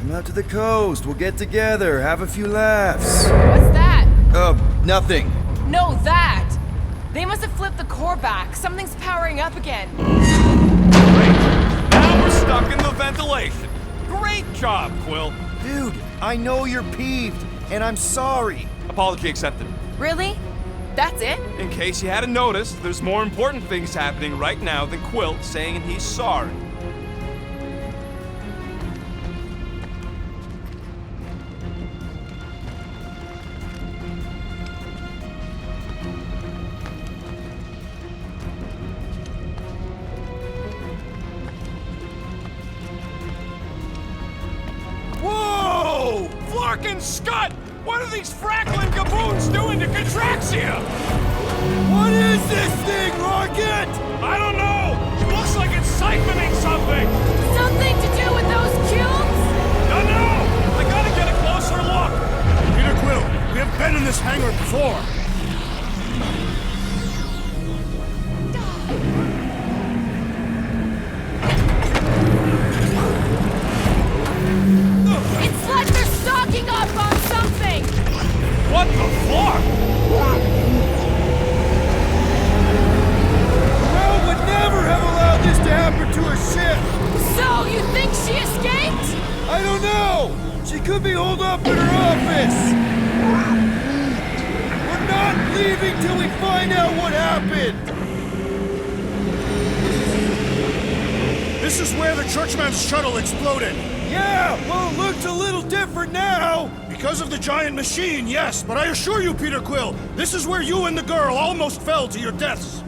Come out to the coast. We'll get together, have a few laughs. What's that? Nothing. No, that! They must have flipped the core back. Something's powering up again. Great. Now we're stuck in the ventilation. Great job, Quill. Dude, I know you're peeved, and I'm sorry. Apology accepted. Really? That's it? In case you hadn't noticed, there's more important things happening right now than Quill saying he's sorry. Whoa! Flarkin' Scud! What are these frackling gaboons doing to Contraxia? What is this thing, Rocket? I don't know! It looks like it's siphoning something! Something to do with those cubes? Don't know! I gotta get a closer look! Peter Quill, we have been in this hangar before. It's like they're stocking up on something! What the fuck? Well, would never have allowed this to happen to her ship. So, you think she escaped? I don't know. She could be holed up in her office. We're not leaving till we find out what happened. This is where the Churchman's shuttle exploded. Yeah, well, it looks a little different now. Because of the giant machine, yes, but I assure you, Peter Quill, this is where you and the girl almost fell to your deaths.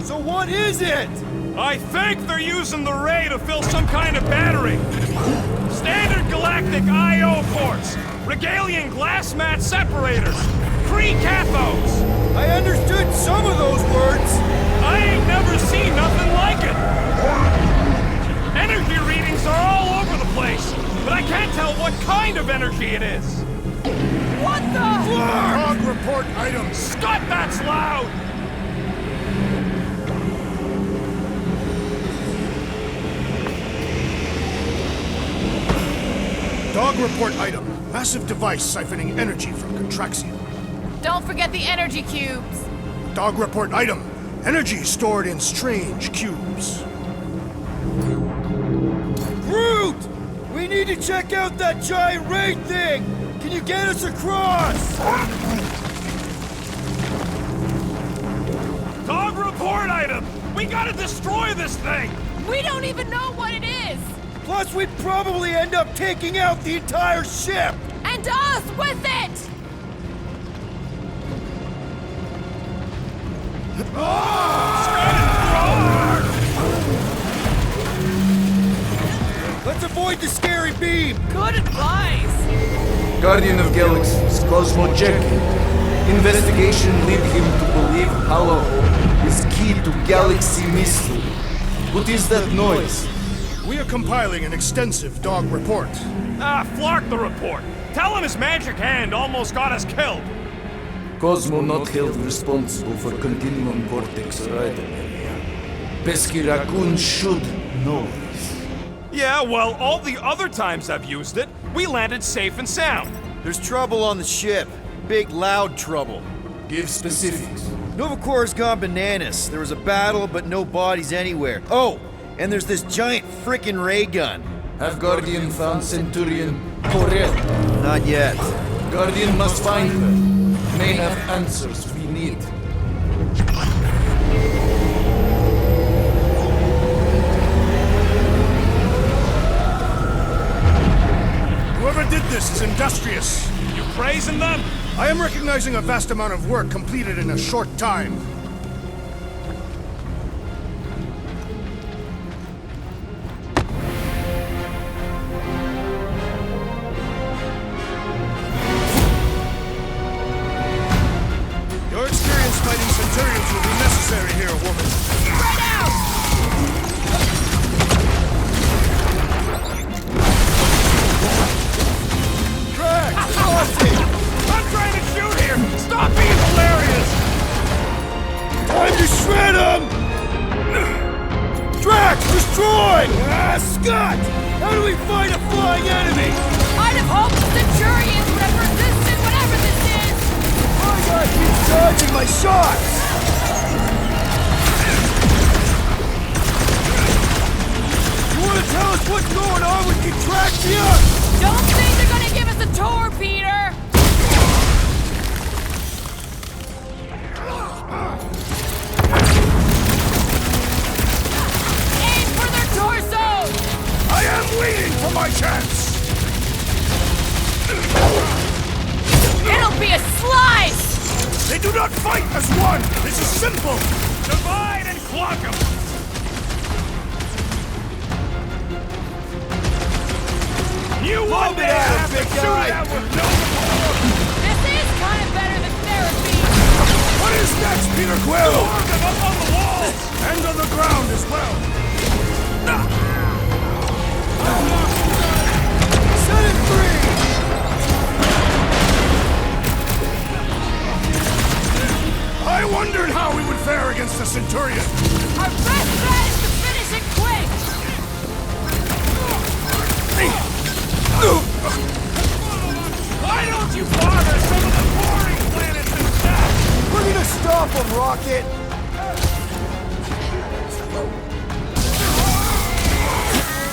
So what is it? I think they're using the ray to fill some kind of battery. Standard galactic I.O. ports, Regalian glass mat separators, pre-cathodes. I understood some of those words. I ain't never seen nothing like it. Energy readings are all over the place, but I can't tell what kind of energy it is. What the? Log report items. Scott, that's loud! Dog report item. Massive device siphoning energy from Contraxia. Don't forget the energy cubes. Dog report item. Energy stored in strange cubes. Groot! We need to check out that giant raid thing! Can you get us across? Dog report item! We gotta destroy this thing! We don't even know what it is! Plus, we'd probably end up taking out the entire ship! And us with it! Let's avoid the scary beam! Good advice! Guardian of Galaxies, Cosmo Jackie. Investigation lead him to believe Hollow is key to galaxy mystery. What is that noise? We are compiling an extensive dog report. Flark the report. Tell him his magic hand almost got us killed. Cosmo not held responsible for Continuum Vortex Rider area. Pesky Raccoon should know this. Yeah, well, all the other times I've used it, we landed safe and sound. There's trouble on the ship. Big, loud trouble. Give specifics. Nova Corps gone bananas. There was a battle, but no bodies anywhere. Oh, and there's this giant frickin' ray gun. Have Guardian found Centurion Corel? Not yet. Guardian must find her. May have answers we need. Whoever did this is industrious. You praising them? I am recognizing a vast amount of work completed in a short time. Your experience fighting Centurions will be necessary here, woman. Spread out! Crack! Lost it! I'm trying to shoot here! Stop being hilarious! Time to shred him! Drax, destroy! Ah, Scott! How do we fight a flying enemy? I'd have hoped the Centurions would have resisted whatever this is! My guy keeps dodging my shots! You wanna tell us what's going on with Contractia? Don't think they're gonna give us a tour, Peter! Aim for their torsos! I am waiting for my chance! It'll be a slice! They do not fight as one! This is simple! Divide and clock 'em! You one day have to shoot out with no support! This is kind of better than therapy! What is next, Peter Quill? Arm them up on the walls! And on the ground as well! Set it free! I wondered how we would fare against the Centurion! Our best bet is to finish it quick! Why don't you bother some of the boring planets instead? We're gonna stop them, Rocket!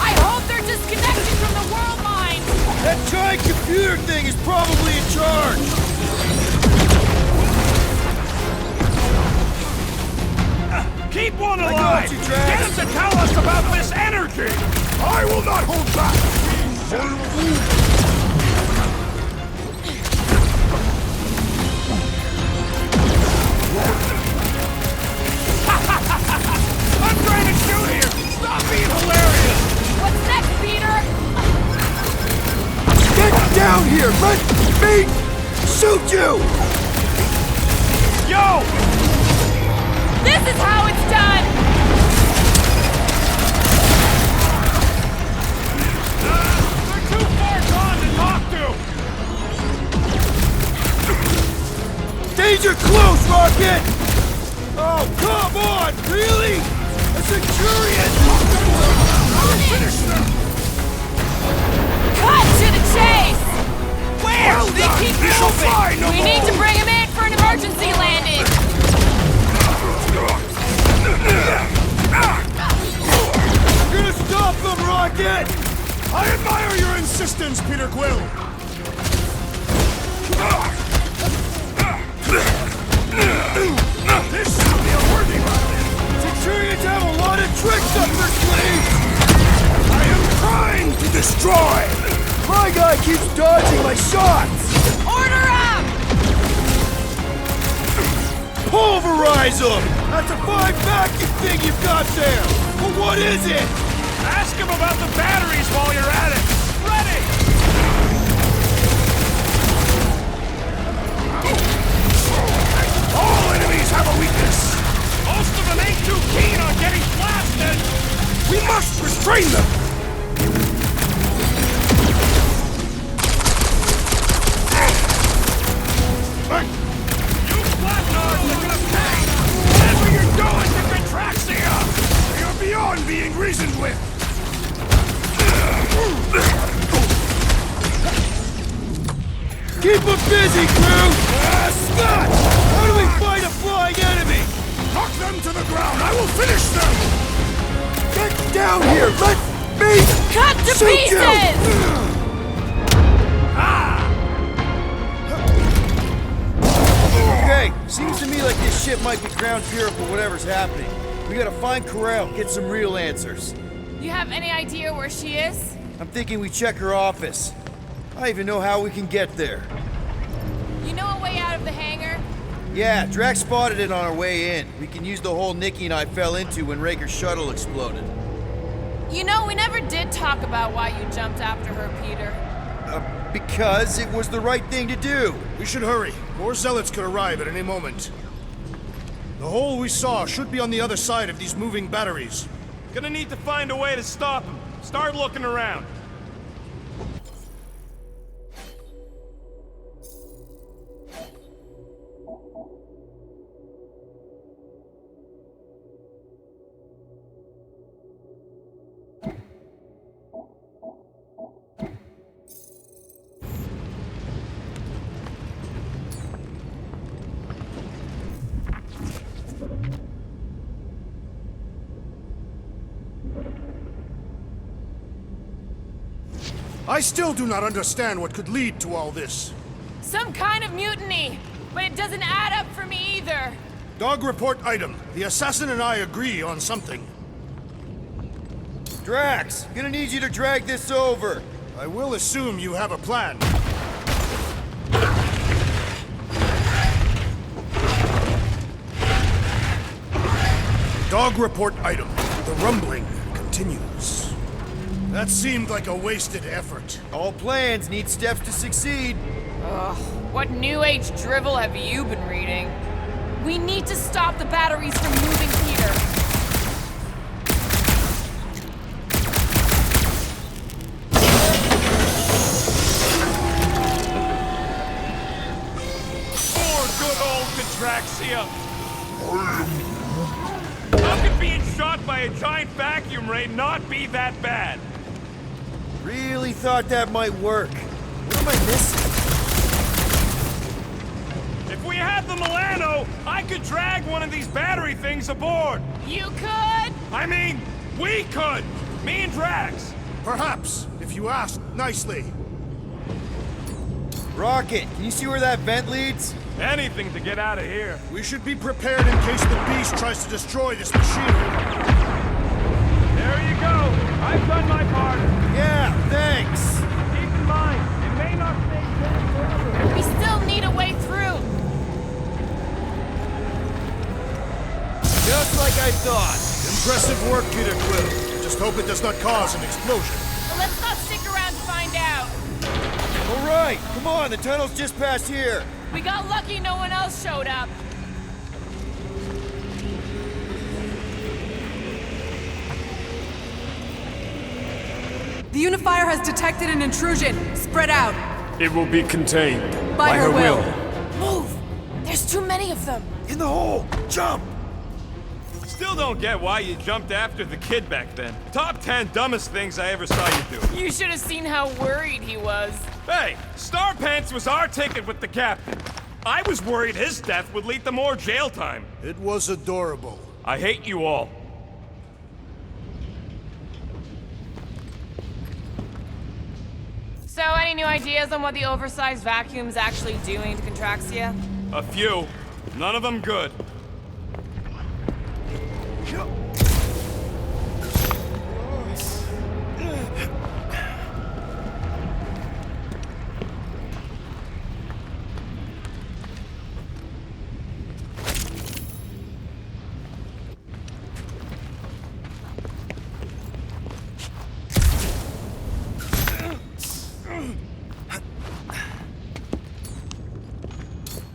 I hope they're disconnected from the world mind! That giant computer thing is probably in charge! Keep one got alive! you, Drax. Get him to tell us about this energy! I will not hold back! I'm trying to shoot here! Stop being hilarious! What's next, Peter? Get down here! Let me shoot you! Yo! This is how it's done! They're too far gone to talk to! Danger close, Rocket! Oh, come on! Really? A Centurion? Finish them! Cut to the chase! Where? Well They done! keep They shall moving! fly no We more! need to bring him in for an emergency landing! You're gonna stop them, Rocket! I admire your insistence, Peter Quill! This should be a worthy rally! Centurions have a lot of tricks up their sleeves! I am trying to destroy! My guy keeps dodging my shots! Order up! Pulverize them! That's a 5 vacuum thing you've got there! But what is it? Ask him about the batteries while you're at it! Ready! All enemies have a weakness! Most of them ain't too keen on getting blasted! We must restrain them! You flatnards are gonna pay! Whatever you're doing to Contraxia! They are beyond being reasoned with! Keep them busy, crew! Scott! How do we fight a flying enemy? Knock them to the ground! I will finish them! Get down here! Let me Cut to shoot pieces! Okay, seems to me like this ship might be ground zero for whatever's happening. We gotta find Corral, get some real answers. You have any idea where she is? I'm thinking we check her office. I even know how we can get there. You know a way out of the hangar? Yeah, Drax spotted it on our way in. We can use the hole Nikki and I fell into when Raker's shuttle exploded. You know, we never did talk about why you jumped after her, Peter. Because it was the right thing to do. We should hurry. More zealots could arrive at any moment. The hole we saw should be on the other side of these moving batteries. Gonna need to find a way to stop him. Start looking around. I still do not understand what could lead to all this. Some kind of mutiny, but it doesn't add up for me either. Dog report item. The assassin and I agree on something. Drax, gonna need you to drag this over. I will assume you have a plan. Dog report item. The rumbling continues. That seemed like a wasted effort. All plans need steps to succeed. Ugh, what new age drivel have you been reading? We need to stop the batteries from moving, Peter. Poor good old Contraxia. How could being shot by a giant vacuum ray not be that bad? Really thought that might work. What am I missing? If we had the Milano, I could drag one of these battery things aboard. You could? I mean, we could. Me and Drax. Perhaps, if you ask nicely. Rocket, can you see where that vent leads? Anything to get out of here. We should be prepared in case the beast tries to destroy this machinery. There you go. I've done my part. Yeah, thanks. Keep in mind, it may not stay dead forever. We still need a way through. Just like I thought. Impressive work, Peter Quill. Just hope it does not cause an explosion. But let's not stick around to find out. All right, come on, the tunnel's just past here. We got lucky no one else showed up. The Unifier has detected an intrusion. Spread out. It will be contained. By her will. Move! There's too many of them. In the hole, jump! Still don't get why you jumped after the kid back then. Top 10 dumbest things I ever saw you do. You should have seen how worried he was. Hey, Star Pants was our ticket with the captain. I was worried his death would lead to more jail time. It was adorable. I hate you all. So, any new ideas on what the oversized vacuum's actually doing to Contraxia? A few. None of them good.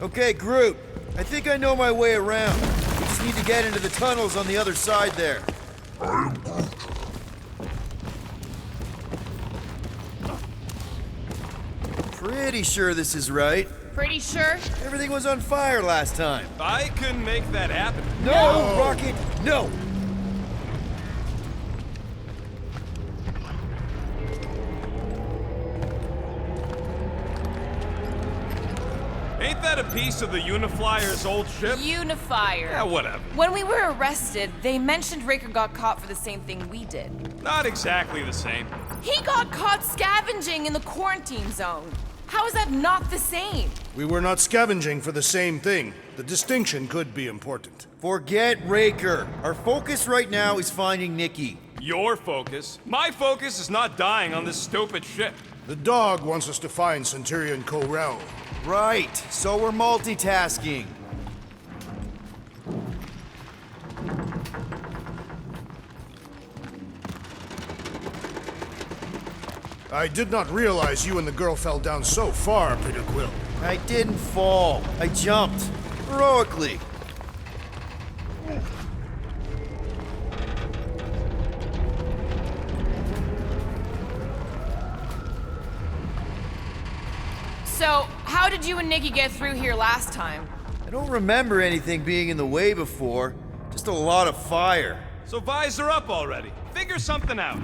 Okay, Groot. I think I know my way around. We just need to get into the tunnels on the other side there. Pretty sure this is right. Pretty sure? Everything was on fire last time. I couldn't make that happen. No, Rocket, no! Ain't that a piece of the Uniflyer's old ship? Unifier. Yeah, whatever. When we were arrested, they mentioned Raker got caught for the same thing we did. Not exactly the same. He got caught scavenging in the quarantine zone. How is that not the same? We were not scavenging for the same thing. The distinction could be important. Forget Raker. Our focus right now is finding Nikki. Your focus. My focus is not dying on this stupid ship. The dog wants us to find Centurion Ko-Rel. Right, so we're multitasking. I did not realize you and the girl fell down so far, Peter Quill. I didn't fall. I jumped. Heroically. So, how did you and Nikki get through here last time? I don't remember anything being in the way before. Just a lot of fire. So visor up already. Figure something out.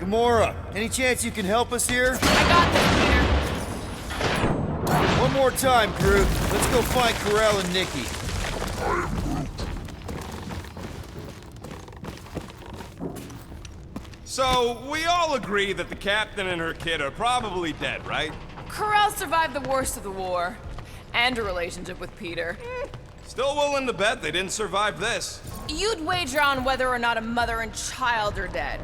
Gamora, any chance you can help us here? I got this, Peter. One more time, Groot. Let's go find Ko-Rel and Nikki. So, we all agree that the captain and her kid are probably dead, right? Corral survived the worst of the war. And a relationship with Peter. Still willing to bet they didn't survive this. You'd wager on whether or not a mother and child are dead.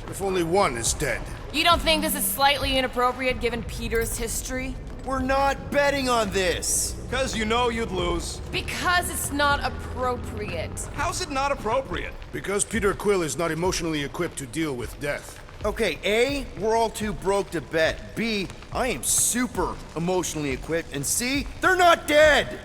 If only one is dead. You don't think this is slightly inappropriate given Peter's history? We're not betting on this. Because you know you'd lose. Because it's not appropriate. How's it not appropriate? Because Peter Quill is not emotionally equipped to deal with death. Okay, A, we're all too broke to bet. B, I am super emotionally equipped. And C, they're not dead!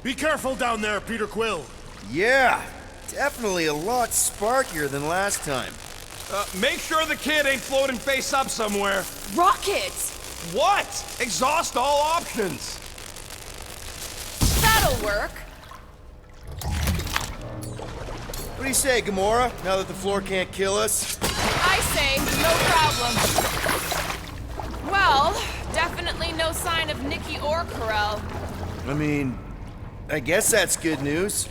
Be careful down there, Peter Quill. Yeah, definitely a lot sparkier than last time. Make sure the kid ain't floating face up somewhere. Rocket! What? Exhaust all options. That'll work. What do you say, Gamora, now that the floor can't kill us? I say, no problem. Well, definitely no sign of Nikki or Corral. I mean, I guess that's good news.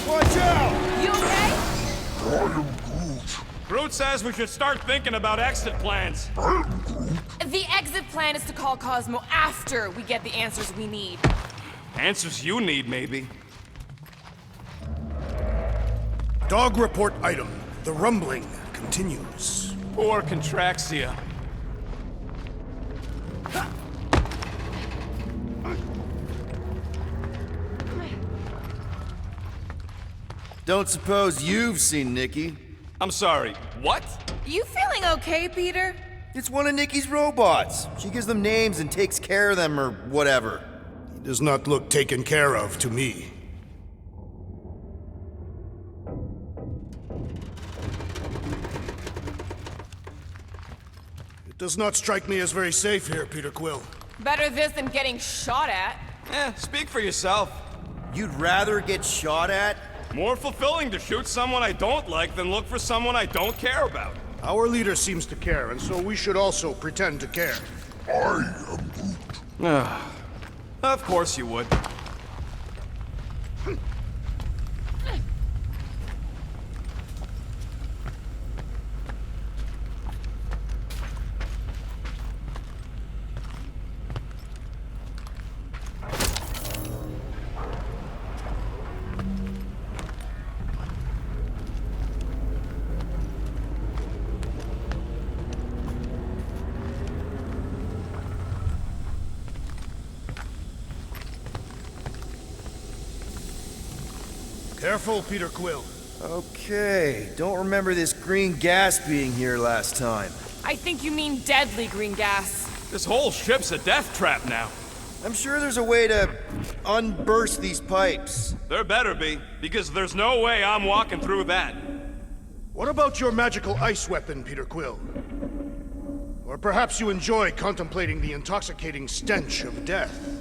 Watch out! You okay? Groot says we should start thinking about exit plans. The exit plan is to call Cosmo after we get the answers we need. Answers you need, maybe. Dog report item. The rumbling continues. Poor Contraxia. Don't suppose you've seen Nikki? I'm sorry, what? You feeling okay, Peter? It's one of Nikki's robots. She gives them names and takes care of them or whatever. He does not look taken care of to me. It does not strike me as very safe here, Peter Quill. Better this than getting shot at. Speak for yourself. You'd rather get shot at? More fulfilling to shoot someone I don't like than look for someone I don't care about. Our leader seems to care, and so we should also pretend to care. Of course you would. Careful, Peter Quill. Okay, don't remember this green gas being here last time. I think you mean deadly green gas. This whole ship's a death trap now. I'm sure there's a way to unburst these pipes. There better be, because there's no way I'm walking through that. What about your magical ice weapon, Peter Quill? Or perhaps you enjoy contemplating the intoxicating stench of death.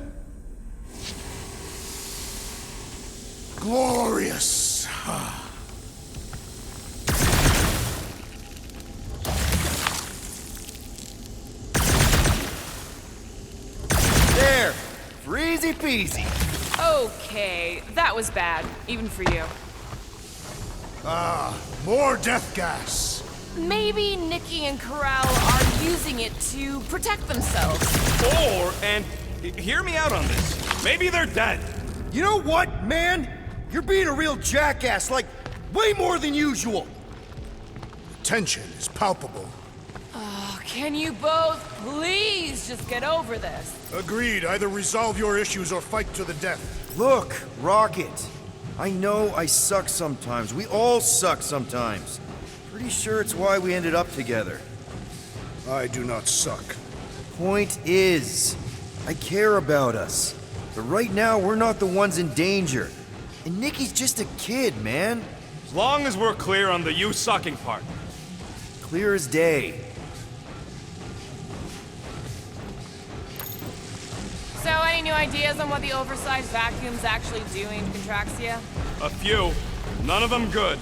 Glorious! There! Freezy peasy! Okay, that was bad, even for you. More death gas! Maybe Nikki and Corral are using using it to protect themselves. Or, and hear me out on this, maybe they're dead. You know what, man? You're being a real jackass, like, way more than usual. The tension is palpable. Can you both please just get over this? Agreed. Either resolve your issues or fight to the death. Look, Rocket. I know I suck sometimes. We all suck sometimes. Pretty sure it's why we ended up together. I do not suck. Point is, I care about us. But right now, we're not the ones in danger. And Nikki's just a kid, man. As long as we're clear on the you sucking part. Clear as day. So, any new ideas on what the oversized vacuum's actually doing to Contraxia? A few. None of them good.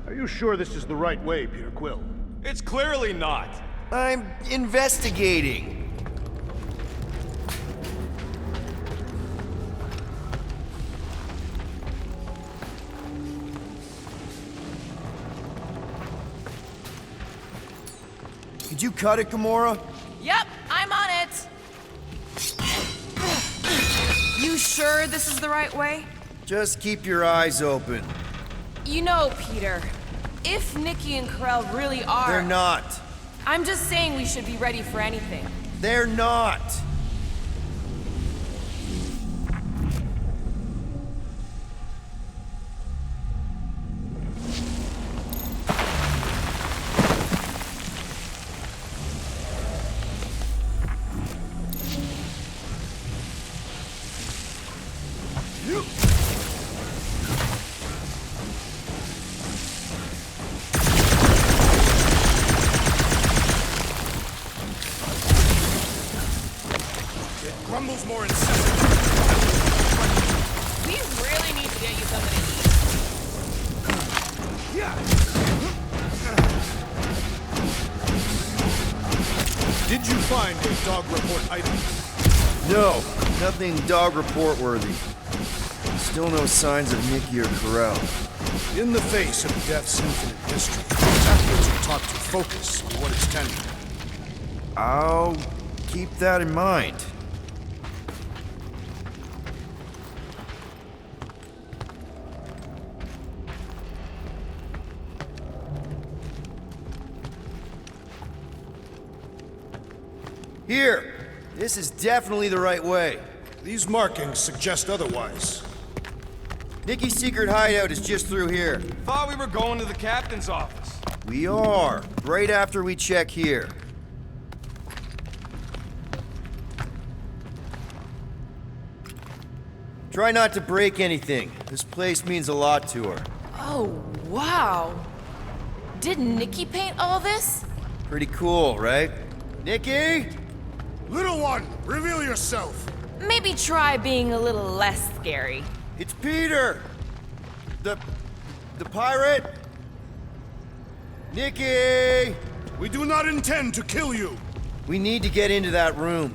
Are you sure this is the right way, Peter Quill? It's clearly not. I'm investigating. Could you cut it, Gamora? Yep, I'm on it. You sure this is the right way? Just keep your eyes open. You know, Peter, if Nikki and Karel really are... They're not. I'm just saying we should be ready for anything. They're not. Grumbles more incessant. We really need to get you something to eat. Did you find a dog report item? No, nothing dog report worthy. Still no signs of Nikki or Karel. In the face of Death's infinite history, tactics are taught to focus on what is tender. I'll keep that in mind. Here! This is definitely the right way. These markings suggest otherwise. Nikki's secret hideout is just through here. Thought we were going to the captain's office. We are, right after we check here. Try not to break anything. This place means a lot to her. Oh, wow. Did Nikki paint all this? Pretty cool, right? Nikki? Little one, reveal yourself. Maybe try being a little less scary. It's Peter! The pirate? Nikki! We do not intend to kill you. We need to get into that room.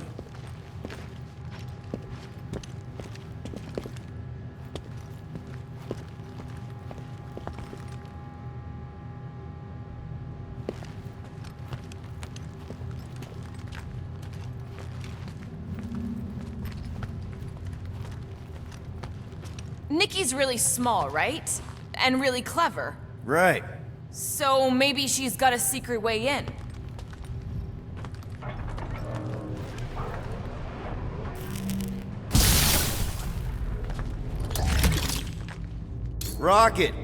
Nikki's really small, right? And really clever. Right. So maybe she's got a secret way in. Rocket,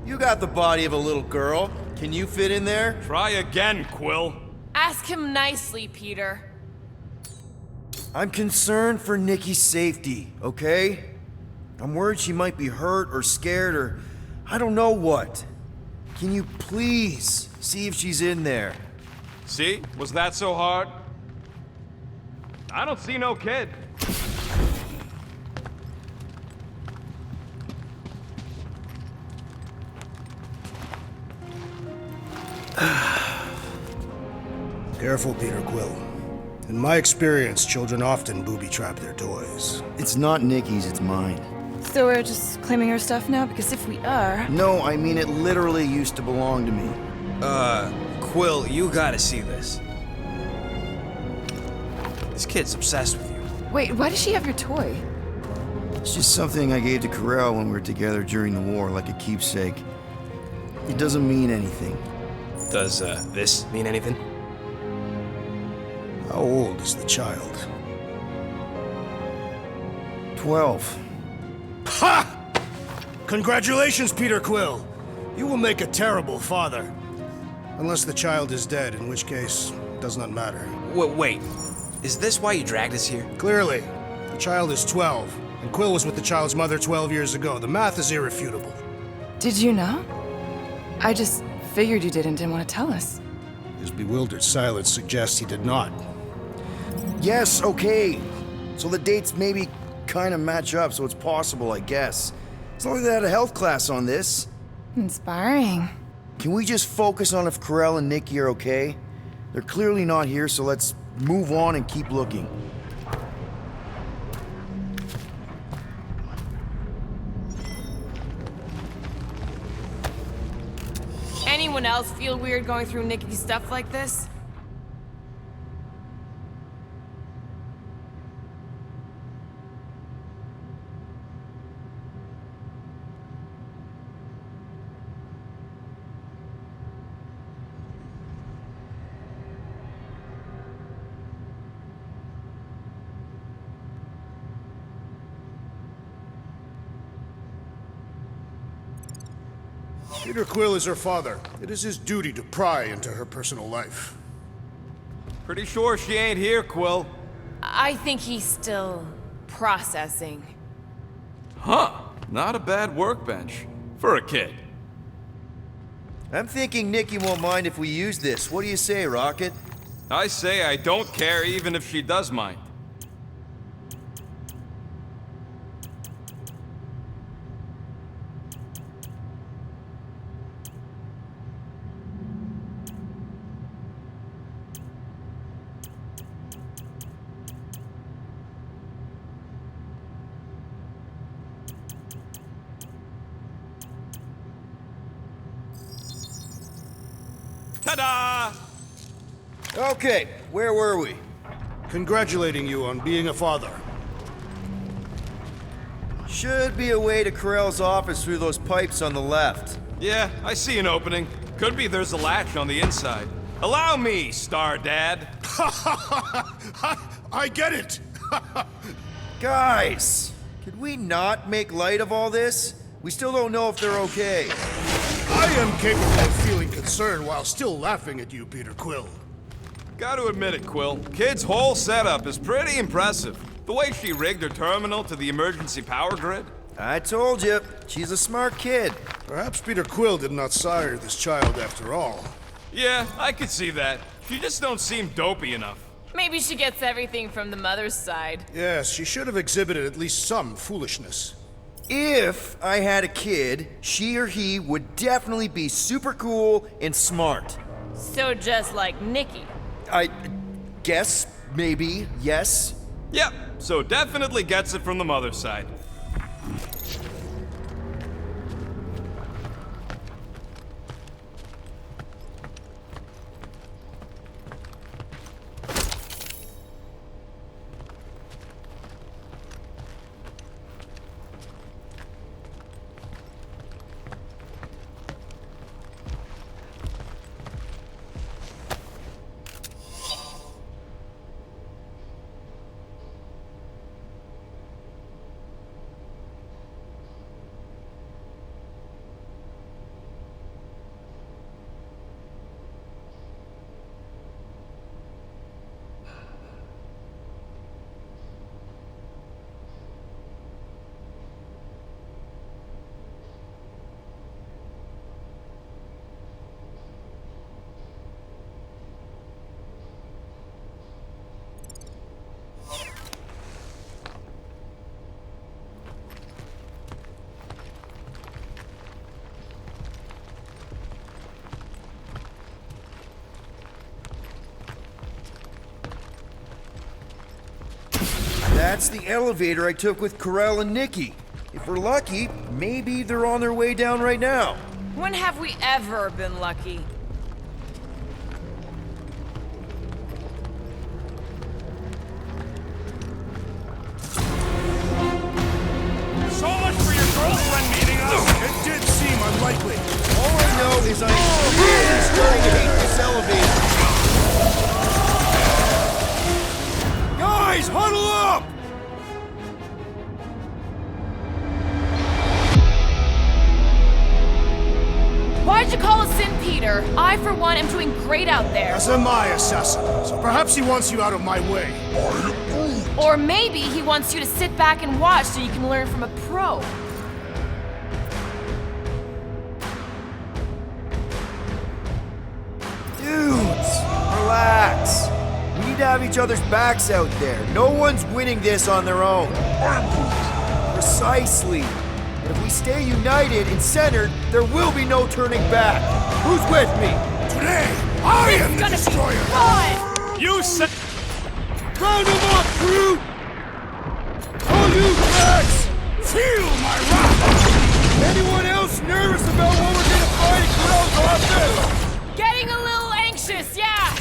you got the body of a little girl. Can you fit in there? Try again, Quill. Ask him nicely, Peter. I'm concerned for Nikki's safety, okay? I'm worried she might be hurt or scared or I don't know what. Can you please see if she's in there? See? Was that so hard? I don't see no kid. Careful, Peter Quill. In my experience, children often booby-trap their toys. It's not Nikki's, it's mine. So we're just claiming her stuff now? Because if we are... No, I mean it literally used to belong to me. Quill, you gotta see this. This kid's obsessed with you. Wait, why does she have your toy? It's just something I gave to Corel when we were together during the war, like a keepsake. It doesn't mean anything. Does, this mean anything? How old is the child? 12. Ha! Congratulations, Peter Quill. You will make a terrible father. Unless the child is dead, in which case, it does not matter. Wait. Is this why you dragged us here? Clearly, the child is 12, and Quill was with the child's mother 12 years ago. The math is irrefutable. Did you know? I just figured you didn't want to tell us. His bewildered silence suggests he did not. Yes, okay. So the dates maybe kind of match up, so it's possible, I guess. As long as they had a health class on this. Inspiring. Can we just focus on if Corel and Nikki are okay? They're clearly not here, so let's move on and keep looking. Anyone else feel weird going through Nikki's stuff like this? Peter Quill is her father. It is his duty to pry into her personal life. Pretty sure she ain't here, Quill. I think he's still processing. Huh. Not a bad workbench. For a kid. I'm thinking Nikki won't mind if we use this. What do you say, Rocket? I say I don't care even if she does mind. Ta-da! Okay, where were we? Congratulating you on being a father. Should be a way to Corel's office through those pipes on the left. Yeah, I see an opening. Could be there's a latch on the inside. Allow me, Star Dad. I get it! Guys, could we not make light of all this? We still don't know if they're okay. I am capable of feeling concern while still laughing at you, Peter Quill. Gotta admit it, Quill. Kid's whole setup is pretty impressive. The way she rigged her terminal to the emergency power grid. I told you, she's a smart kid. Perhaps Peter Quill did not sire this child after all. Yeah, I could see that. She just don't seem dopey enough. Maybe she gets everything from the mother's side. Yes, she should have exhibited at least some foolishness. If I had a kid, she or he would definitely be super cool and smart. So just like Nikki. I guess, maybe, yes. Yep, so definitely gets it from the mother's side. That's the elevator I took with Corell and Nikki. If we're lucky, maybe they're on their way down right now. When have we ever been lucky? So much for your girlfriend meeting us! It did seem unlikely. All I know is I'm really starting to hate this elevator. Guys, huddle up! Why'd you call us in, Peter? I, for one, am doing great out there. As am I, assassin. So perhaps he wants you out of my way. Or maybe he wants you to sit back and watch so you can learn from a pro. Dudes, relax. We need to have each other's backs out there. No one's winning this on their own. Precisely. And if we stay united and centered, there will be no turning back. Who's with me? Today, I am the Gonna be destroyer. fun! You said... Round them up, crew! All you cracks! Feel my wrath! Anyone else nervous about what we're gonna find at Corell's office? Getting a little anxious, yeah!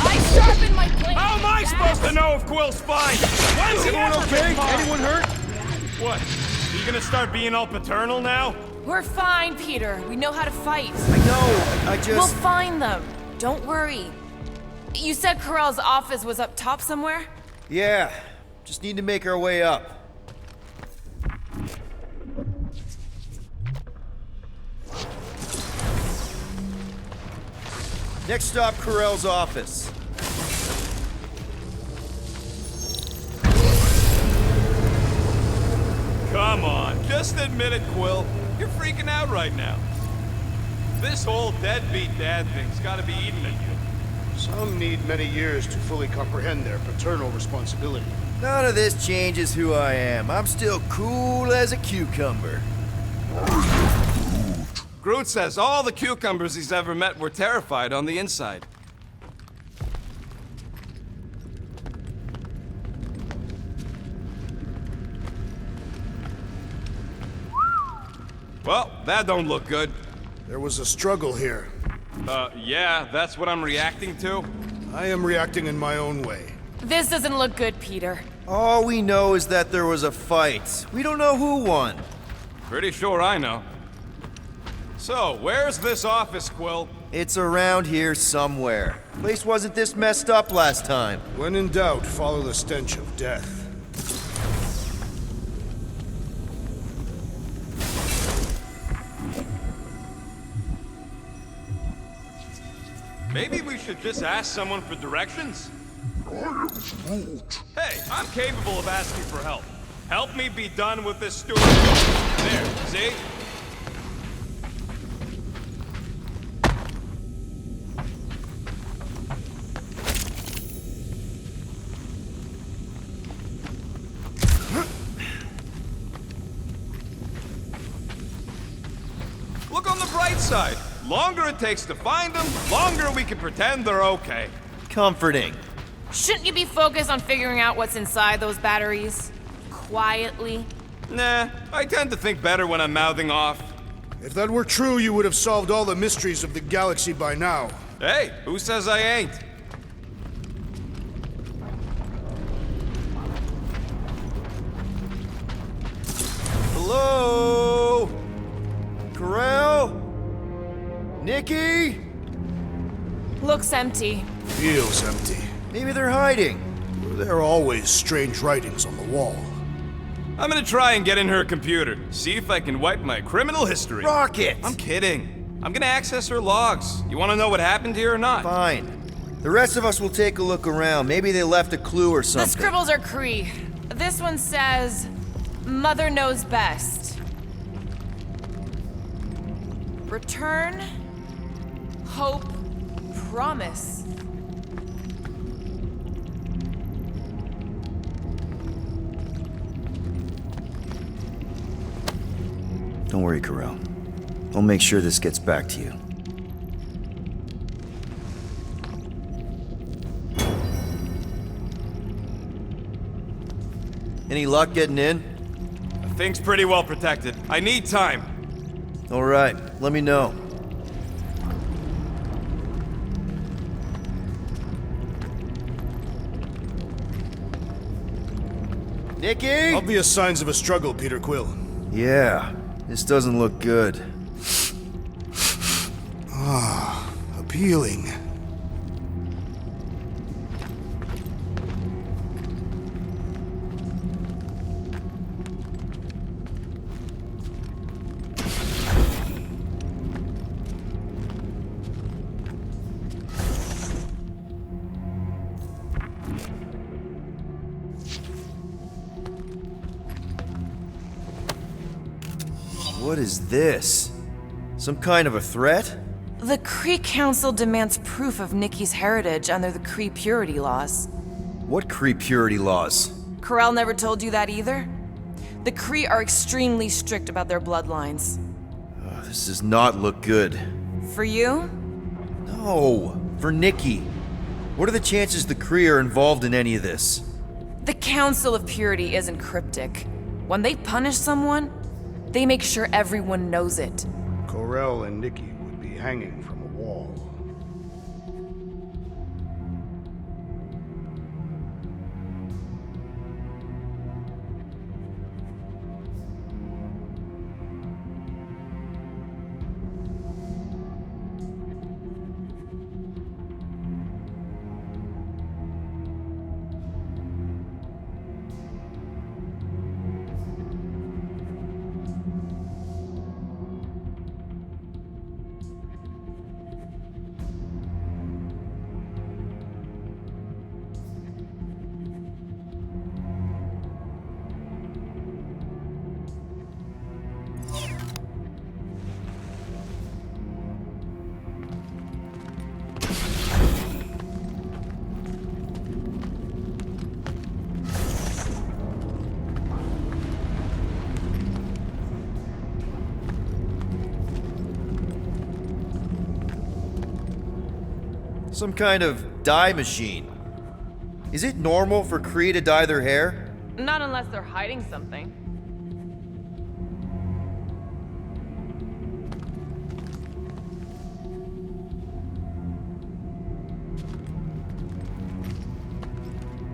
I sharpened my blade! How am I supposed to know if Quill's fine? When's he Everyone ever okay? been fine? Anyone hurt? What? You gonna start being all paternal now? We're fine, Peter. We know how to fight. I know, I We'll just... find them. Don't worry. You said Corell's office was up top somewhere? Yeah, just need to make our way up. Next stop, Corell's office. Come on, just admit it, Quill. You're freaking out right now. This whole deadbeat dad thing's gotta be eating at you. Some need many years to fully comprehend their paternal responsibility. None of this changes who I am. I'm still cool as a cucumber. Groot says all the cucumbers he's ever met were terrified on the inside. Well, that don't look good. There was a struggle here. Yeah, that's what I'm reacting to. I am reacting in my own way. This doesn't look good, Peter. All we know is that there was a fight. We don't know who won. Pretty sure I know. So, where's this office, Quill? It's around here somewhere. Place wasn't this messed up last time. When in doubt, follow the stench of death. Maybe we should just ask someone for directions? Hey, I'm capable of asking for help. Help me be done with this stupid... There, see? Look on the bright side. Longer it takes to find them, longer we can pretend they're okay. Comforting. Shouldn't you be focused on figuring out what's inside those batteries? Quietly? Nah, I tend to think better when I'm mouthing off. If that were true, you would have solved all the mysteries of the galaxy by now. Hey, who says I ain't? Hello? Corell? Nikki? Looks empty. Feels empty. Maybe they're hiding. There are always strange writings on the wall. I'm gonna try and get in her computer, see if I can wipe my criminal history. Rocket! I'm kidding. I'm gonna access her logs. You wanna know what happened here or not? Fine. The rest of us will take a look around. Maybe they left a clue or The something. scribbles are Cree. This one says, Mother knows best. Return, hope, promise. Don't worry, Corell. We'll make sure this gets back to you. Any luck getting in? The thing's pretty well protected. I need time. All right, let me know. Nikki? Obvious signs of a struggle, Peter Quill. Yeah, this doesn't look good. Appealing. What is this? Some kind of a threat? The Kree Council demands proof of Nikki's heritage under the Kree purity laws. What Kree purity laws? Corel never told you that either? The Kree are extremely strict about their bloodlines. This does not look good. For you? No, for Nikki. What are the chances the Kree are involved in any of this? The Council of Purity isn't cryptic. When they punish someone, they make sure everyone knows it. Corel and Nikki would be hanging from a wall. Some kind of dye machine. Is it normal for Kree to dye their hair? Not unless they're hiding something.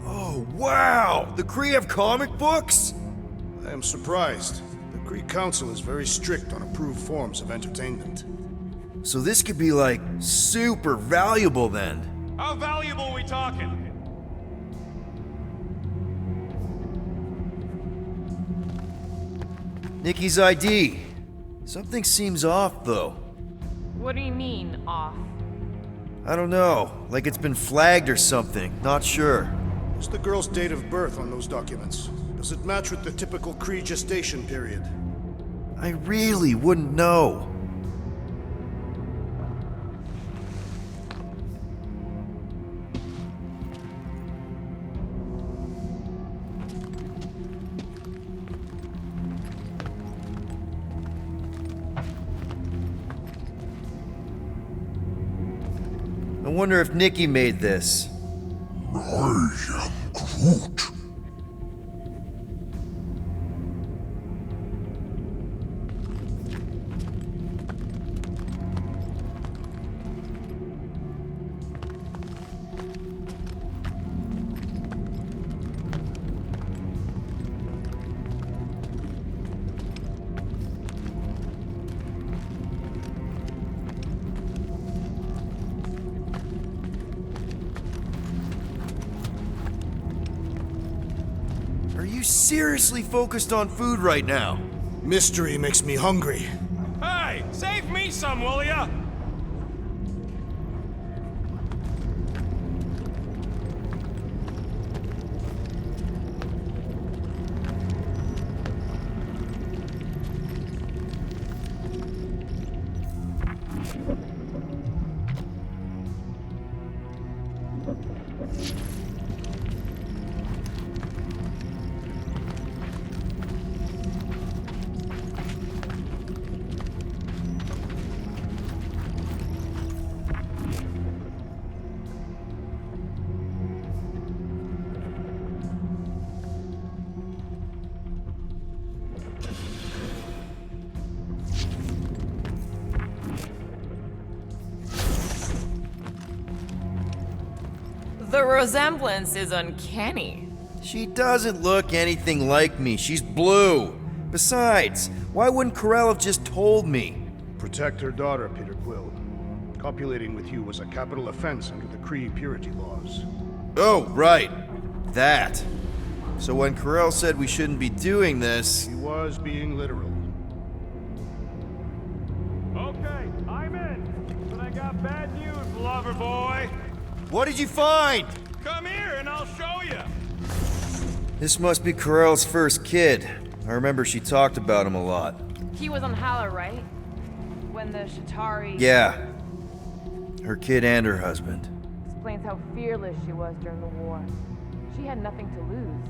Oh, wow! The Kree have comic books? I am surprised. The Kree Council is very strict on approved forms of entertainment. So this could be like super valuable then. How valuable we talking? Nikki's ID. Something seems off though. What do you mean, off? I don't know, like it's been flagged or something, not sure. What's the girl's date of birth on those documents? Does it match with the typical Kree gestation period? I really wouldn't know. I wonder if Nikki made this. I am Groot. Are you seriously focused on food right now? Mystery makes me hungry. Hey, save me some, will ya? The resemblance is uncanny. She doesn't look anything like me. She's blue. Besides, why wouldn't Corell have just told me? Protect her daughter, Peter Quill. Copulating with you was a capital offense under the Kree purity laws. Oh, right. That. So when Corell said we shouldn't be doing this... He was being literal. Okay, I'm in. But I got bad news, lover boy. What did you find? Come here and I'll show you. This must be Corell's first kid. I remember she talked about him a lot. He was on Hala, right? When the Shatari... Yeah. Her kid and her husband. Explains how fearless she was during the war. She had nothing to lose.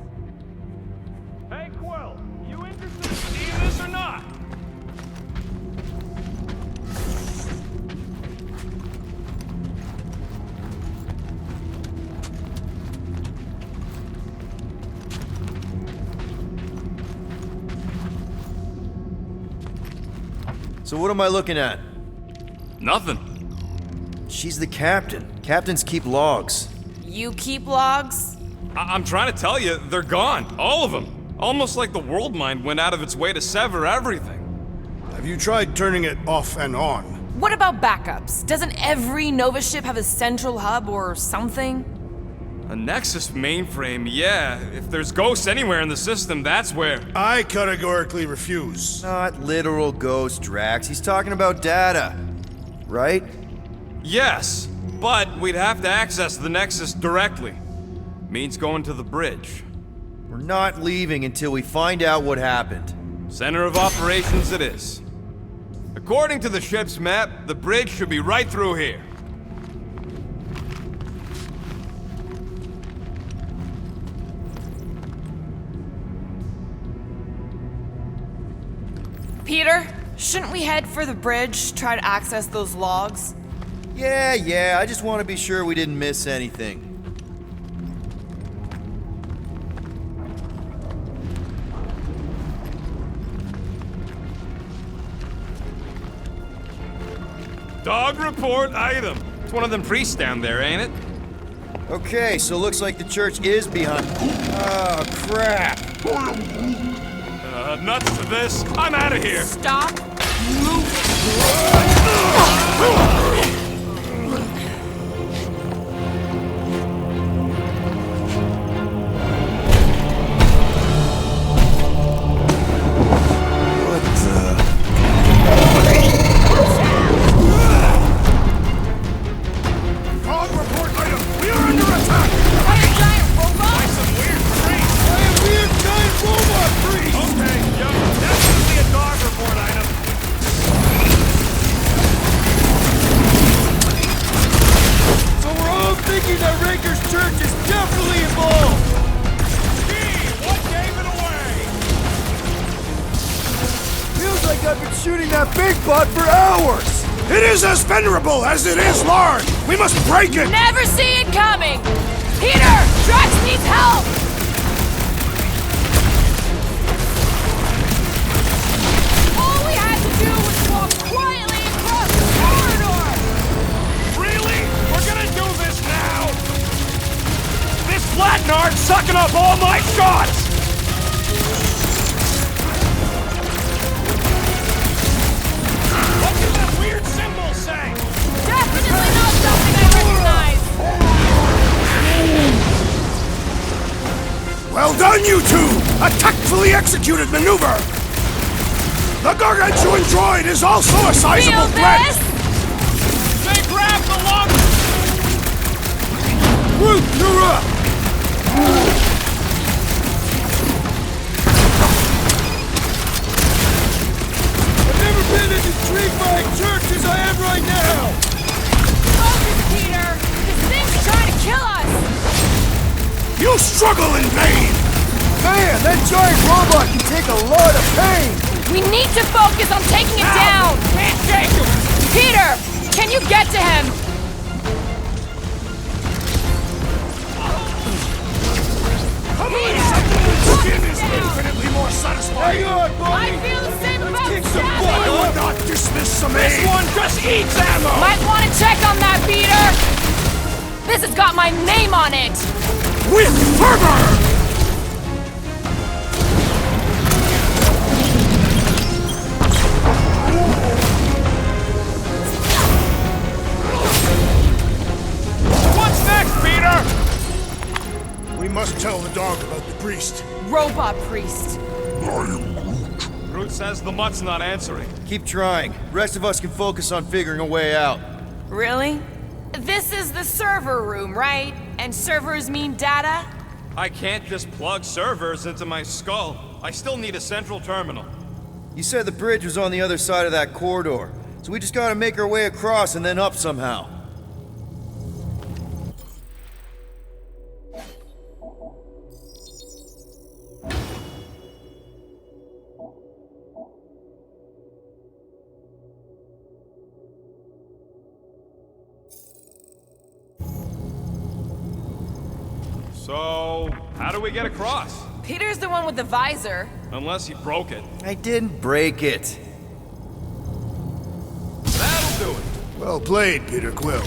Hey, Quill, you interested in seeing this or not? So what am I looking at? Nothing. She's the captain. Captains keep logs. You keep logs? I'm trying to tell you, they're gone. All of them. Almost like the world mind went out of its way to sever everything. Have you tried turning it off and on? What about backups? Doesn't every Nova ship have a central hub or something? A Nexus mainframe, yeah. If there's ghosts anywhere in the system, that's where. I categorically refuse. Not literal ghost, Drax. He's talking about data. Right? Yes, but we'd have to access the Nexus directly. Means going to the bridge. We're not leaving until we find out what happened. Center of operations it is. According to the ship's map, the bridge should be right through here. Peter, shouldn't we head for the bridge, try to access those logs? Yeah, I just want to be sure we didn't miss anything. Dog report item. It's one of them priests down there, ain't it? Okay, so looks like the church is behind... Oh, crap! Nuts to this. I'm out of here. Stop. It is as venerable as it is large! We must break it! Never see it coming! Peter! Drax needs help! All we had to do was walk quietly across the corridor! Really? We're gonna do this now? This flat nard's sucking up all my shots! Definitely not something I recognize! Well done, you two! A tactfully executed maneuver! The gargantuan droid is also a sizable threat! They grabbed the log! Groot, you're up! I've never been as intrigued by a church as I am right now! Focus, Peter! This thing's trying to kill us! You struggle in vain! Man, that giant robot can take a lot of pain! We need to focus on taking it down! Can't shake him! Peter! Can you get to him? Skin is infinitely more satisfying! Hang on, buddy! I feel the same about kick some Sammy! butt, I will not dismiss some This aid! one just eats ammo! Might want to check on that, Peter! This has got my name on it! With fervor! What's next, Peter? We must tell the dog about the priest. Robot priest. Groot says the mutt's not answering. Keep trying. Rest of us can focus on figuring a way out. Really? This is the server room, right? And servers mean data? I can't just plug servers into my skull. I still need a central terminal. You said the bridge was on the other side of that corridor, so we just gotta make our way across and then up somehow. So, how do we get across? Peter's the one with the visor. Unless he broke it. I didn't break it. That'll do it. Well played, Peter Quill.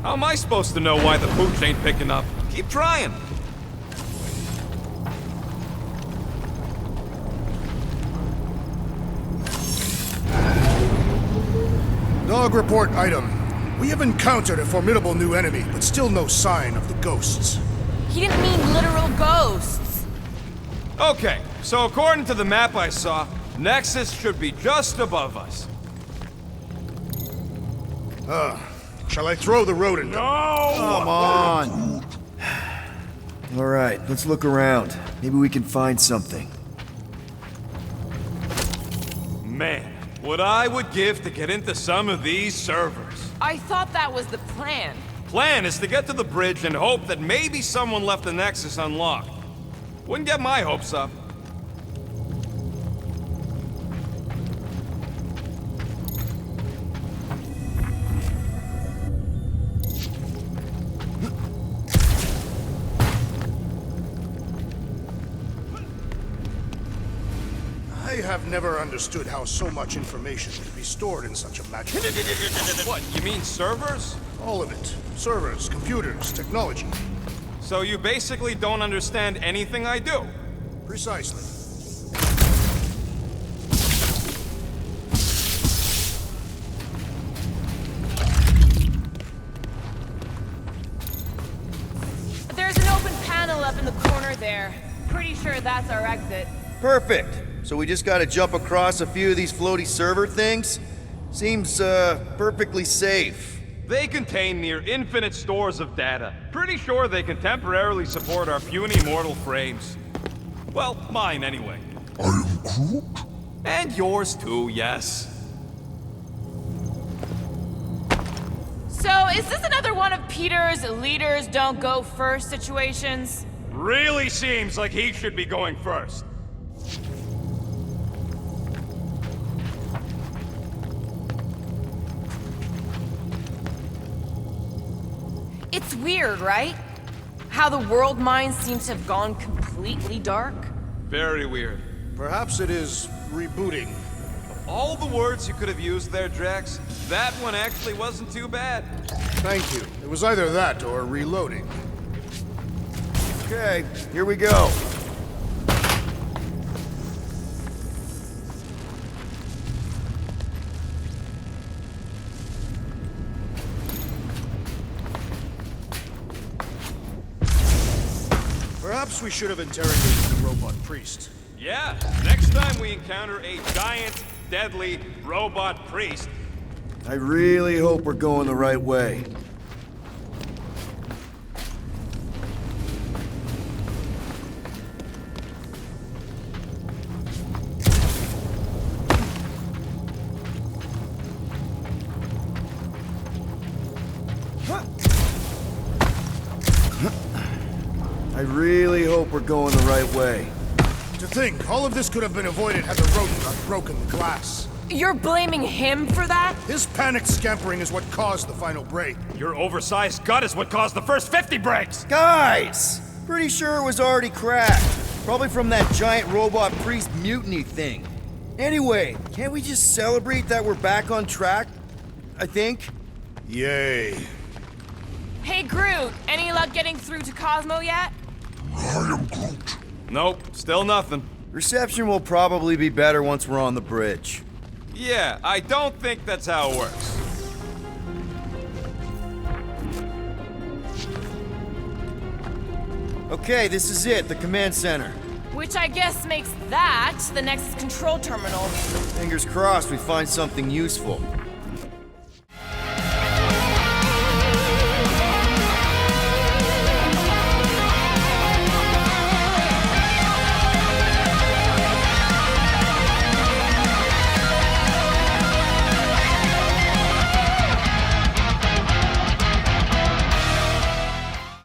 How am I supposed to know why the pooch ain't picking up? Keep trying. Dog report item. We have encountered a formidable new enemy, but still no sign of the ghosts. He didn't mean literal ghosts. Okay, so according to the map I saw, Nexus should be just above us. Shall I throw the rodent? No! Come on! Alright, let's look around. Maybe we can find something. Man, what I would give to get into some of these servers. I thought that was the plan. Plan is to get to the bridge and hope that maybe someone left the Nexus unlocked. Wouldn't get my hopes up. I have never understood how so much information could be stored in such a magic. What, you mean servers? All of it. Servers, computers, technology. So you basically don't understand anything I do? Precisely. There's an open panel up in the corner there. Pretty sure that's our exit. Perfect! So we just gotta jump across a few of these floaty server things? Seems, perfectly safe. They contain near infinite stores of data. Pretty sure they can temporarily support our puny mortal frames. Well, mine anyway. I am Groot. And yours too, yes. So, is this another one of Peter's leaders don't go first situations? Really seems like he should be going first. It's weird, right? How the world mind seems to have gone completely dark. Very weird. Perhaps it is rebooting. All the words you could have used there, Drax, that one actually wasn't too bad. Thank you. It was either that or reloading. Okay, here we go. Perhaps we should have interrogated the robot priest. Yeah, next time we encounter a giant, deadly robot priest. I really hope we're going the right way. I really hope we're going the right way. To think, all of this could have been avoided had the rodent not broken the glass. You're blaming him for that? His panicked scampering is what caused the final break. Your oversized gut is what caused the first 50 breaks! Guys! Pretty sure it was already cracked. Probably from that giant robot priest mutiny thing. Anyway, can't we just celebrate that we're back on track? I think. Yay. Hey, Groot, any luck getting through to Cosmo yet? I am Groot. Nope, still nothing. Reception will probably be better once we're on the bridge. Yeah, I don't think that's how it works. Okay, this is it, the command center. Which I guess makes that the next control terminal. Fingers crossed we find something useful.